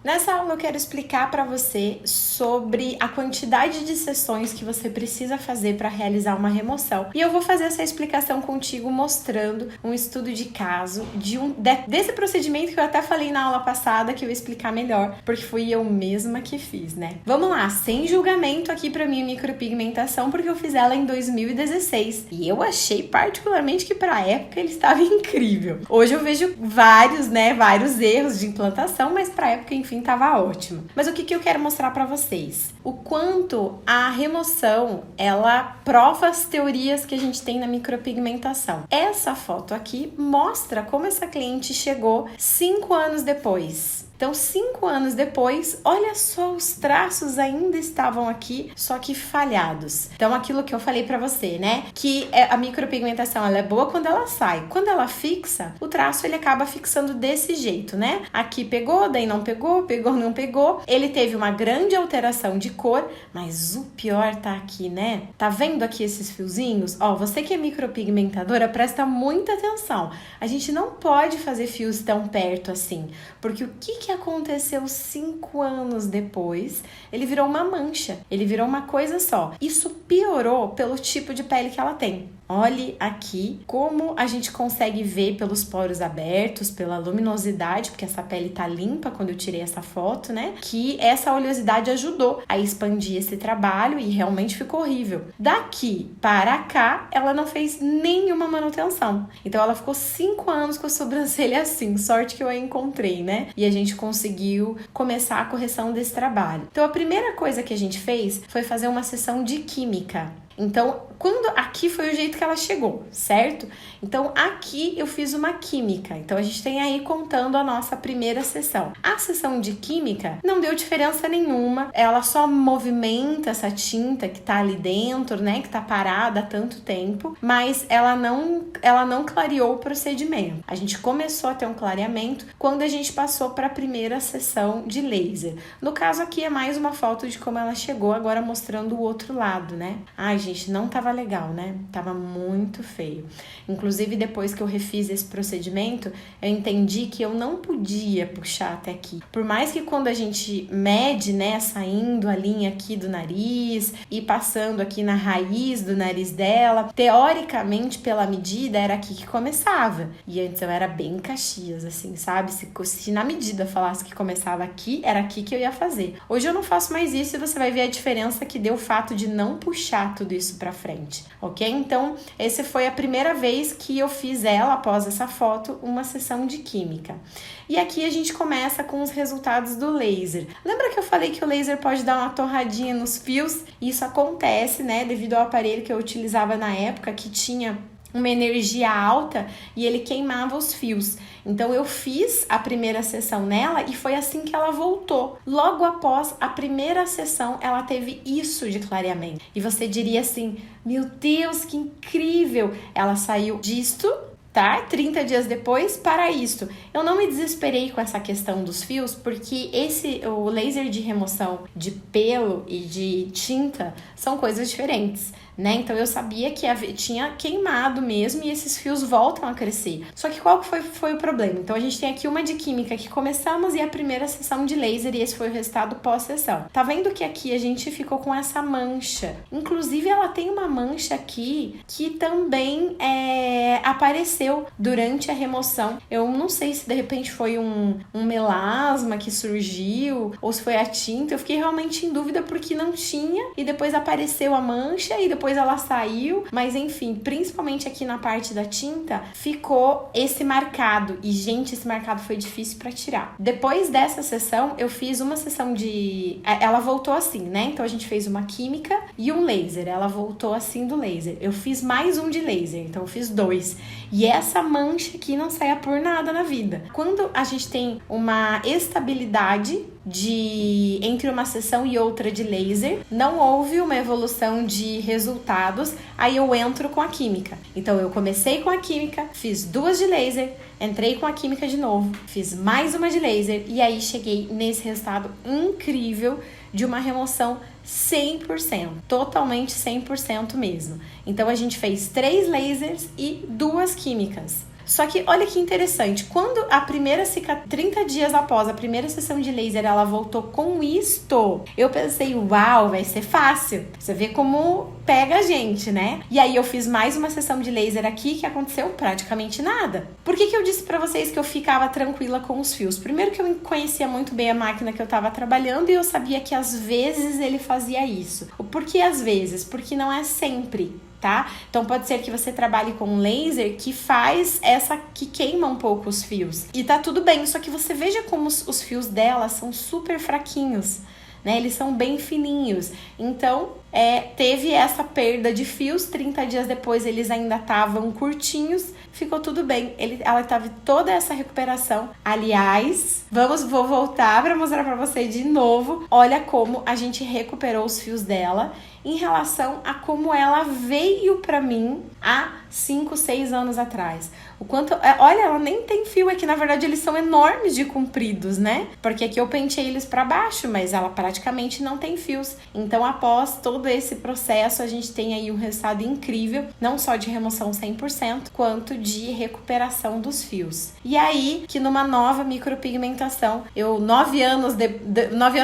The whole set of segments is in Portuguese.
Nessa aula eu quero explicar para você sobre a quantidade de sessões que você precisa fazer para realizar uma remoção. E eu vou fazer essa explicação contigo mostrando um estudo de caso desse procedimento que eu até falei na aula passada que eu ia explicar melhor, porque fui eu mesma que fiz, né? Vamos lá, sem julgamento aqui para minha micropigmentação, porque eu fiz ela em 2016 e eu achei particularmente que para a época ele estava incrível. Hoje eu vejo vários erros de implantação, mas para a época, enfim, tava ótimo. Mas o que eu quero mostrar para vocês? O quanto a remoção, ela prova as teorias que a gente tem na micropigmentação. Essa foto aqui mostra como essa cliente chegou 5 anos depois. Então, 5 anos depois, olha só, os traços ainda estavam aqui, só que falhados. Então, aquilo que eu falei pra você, né? Que a micropigmentação, ela é boa quando ela sai. Quando ela fixa, o traço, ele acaba fixando desse jeito, né? Aqui pegou, daí não pegou, não pegou. Ele teve uma grande alteração de cor, mas o pior tá aqui, né? Tá vendo aqui esses fiozinhos? Ó, você que é micropigmentadora, presta muita atenção. A gente não pode fazer fios tão perto assim, porque o que aconteceu 5 anos depois? Ele virou uma mancha, ele virou uma coisa só. Isso piorou pelo tipo de pele que ela tem. Olhe aqui como a gente consegue ver pelos poros abertos, pela luminosidade, porque essa pele tá limpa quando eu tirei essa foto, né? Que essa oleosidade ajudou a expandir esse trabalho e realmente ficou horrível. Daqui para cá, ela não fez nenhuma manutenção. Então ela ficou 5 anos com a sobrancelha assim. Sorte que eu a encontrei, né? E a gente conseguiu começar a correção desse trabalho. Então a primeira coisa que a gente fez foi fazer uma sessão de química. Então, aqui foi o jeito que ela chegou, certo? Então, aqui eu fiz uma química. Então, a gente tem aí contando a nossa primeira sessão. A sessão de química não deu diferença nenhuma. Ela só movimenta essa tinta que tá ali dentro, né? Que tá parada há tanto tempo. Mas ela não clareou o procedimento. A gente começou a ter um clareamento quando a gente passou para a primeira sessão de laser. No caso aqui é mais uma foto de como ela chegou, agora mostrando o outro lado, né? Ai, gente, não tava legal, né? Tava muito feio. Inclusive, depois que eu refiz esse procedimento, eu entendi que eu não podia puxar até aqui. Por mais que quando a gente mede, né, saindo a linha aqui do nariz e passando aqui na raiz do nariz dela, teoricamente, pela medida, era aqui que começava. E antes eu era bem Caxias, assim, sabe? Se na medida falasse que começava aqui, era aqui que eu ia fazer. Hoje eu não faço mais isso e você vai ver a diferença que deu o fato de não puxar tudo isso pra frente, ok? Então, essa foi a primeira vez que eu fiz ela, após essa foto, uma sessão de química. E aqui a gente começa com os resultados do laser. Lembra que eu falei que o laser pode dar uma torradinha nos fios? Isso acontece, né, devido ao aparelho que eu utilizava na época, que tinha uma energia alta e ele queimava os fios. Então eu fiz a primeira sessão nela e foi assim que ela voltou. Logo após a primeira sessão, ela teve isso de clareamento. E você diria assim, meu Deus, que incrível! Ela saiu disto, tá? 30 dias depois para isto. Eu não me desesperei com essa questão dos fios, porque o laser de remoção de pelo e de tinta são coisas diferentes, né? Então eu sabia que tinha queimado mesmo e esses fios voltam a crescer. Só que qual foi o problema? Então a gente tem aqui uma de química que começamos e a primeira sessão de laser, e esse foi o resultado pós-sessão. Tá vendo que aqui a gente ficou com essa mancha? Inclusive ela tem uma mancha aqui que também apareceu durante a remoção. Eu não sei se de repente foi um melasma que surgiu ou se foi a tinta. Eu fiquei realmente em dúvida porque não tinha e depois apareceu a mancha e depois ela saiu, mas enfim, principalmente aqui na parte da tinta ficou esse marcado e gente, esse marcado foi difícil para tirar. Depois dessa sessão eu fiz uma sessão ela voltou assim, né? Então a gente fez uma química e um laser. Ela voltou assim do laser. Eu fiz mais um de laser, então eu fiz 2. E essa mancha aqui não saia por nada na vida. Quando a gente tem uma estabilidade entre uma sessão e outra de laser, não houve uma evolução de resultados, aí eu entro com a química. Então eu comecei com a química, fiz 2 de laser, entrei com a química de novo, fiz mais uma de laser e aí cheguei nesse resultado incrível de uma remoção 100%, totalmente 100% mesmo. Então a gente fez 3 lasers e 2 químicas. Só que olha que interessante, quando a primeira 30 dias após a primeira sessão de laser, ela voltou com isto, eu pensei, uau, vai ser fácil. Você vê como pega a gente, né? E aí eu fiz mais uma sessão de laser aqui que aconteceu praticamente nada. Por que eu disse pra vocês que eu ficava tranquila com os fios? Primeiro que eu conhecia muito bem a máquina que eu tava trabalhando e eu sabia que às vezes ele fazia isso. Por que às vezes? Porque não é sempre, tá? Então pode ser que você trabalhe com um laser que que queima um pouco os fios. E tá tudo bem, só que você veja como os fios dela são super fraquinhos, né? Eles são bem fininhos. Então, teve essa perda de fios, 30 dias depois eles ainda estavam curtinhos, ficou tudo bem. Ela teve toda essa recuperação. Aliás, vou voltar para mostrar para você de novo. Olha como a gente recuperou os fios dela em relação a como ela veio para mim há 5, 6 anos atrás. O quanto, olha, ela nem tem fio aqui, na verdade eles são enormes de compridos, né? Porque aqui eu penteei eles para baixo, mas ela praticamente não tem fios. Então, após todo esse processo, a gente tem aí um resultado incrível, não só de remoção 100%, quanto de recuperação dos fios. E aí, que numa nova micropigmentação, 9 anos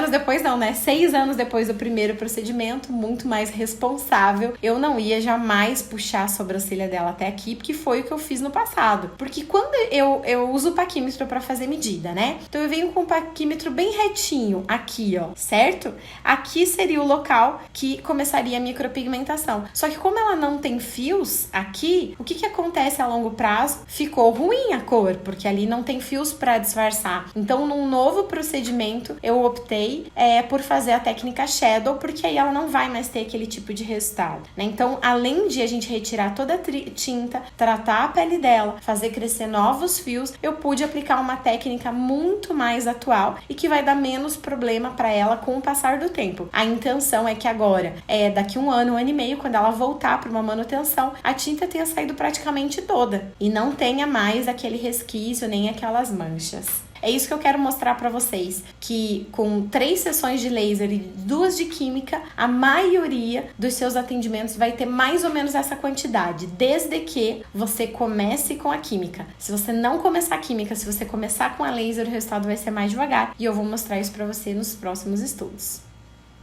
depois não, né? 6 anos depois do primeiro procedimento, muito mais responsável, eu não ia jamais puxar a sobrancelha dela até aqui, porque foi o que eu fiz no passado. Porque quando eu uso o paquímetro para fazer medida, né? Então eu venho com o paquímetro bem retinho aqui, ó, certo? Aqui seria o local que começaria a micropigmentação. Só que como ela não tem fios aqui, o que acontece a longo prazo? Ficou ruim a cor, porque ali não tem fios para disfarçar. Então, num novo procedimento, eu optei por fazer a técnica Shadow, porque aí ela não vai mais ter aquele tipo de resultado, né? Então, além de a gente retirar toda a tinta, tratar a pele dela, fazer crescer novos fios, eu pude aplicar uma técnica muito mais atual e que vai dar menos problema para ela com o passar do tempo. A intenção é que agora, daqui 1 ano, 1 ano e meio, quando ela voltar para uma manutenção, a tinta tenha saído praticamente toda e não tenha mais aquele resquício nem aquelas manchas. É isso que eu quero mostrar para vocês, que com 3 sessões de laser e 2 de química, a maioria dos seus atendimentos vai ter mais ou menos essa quantidade, desde que você comece com a química. Se você não começar a química, se você começar com a laser, o resultado vai ser mais devagar e eu vou mostrar isso para você nos próximos estudos.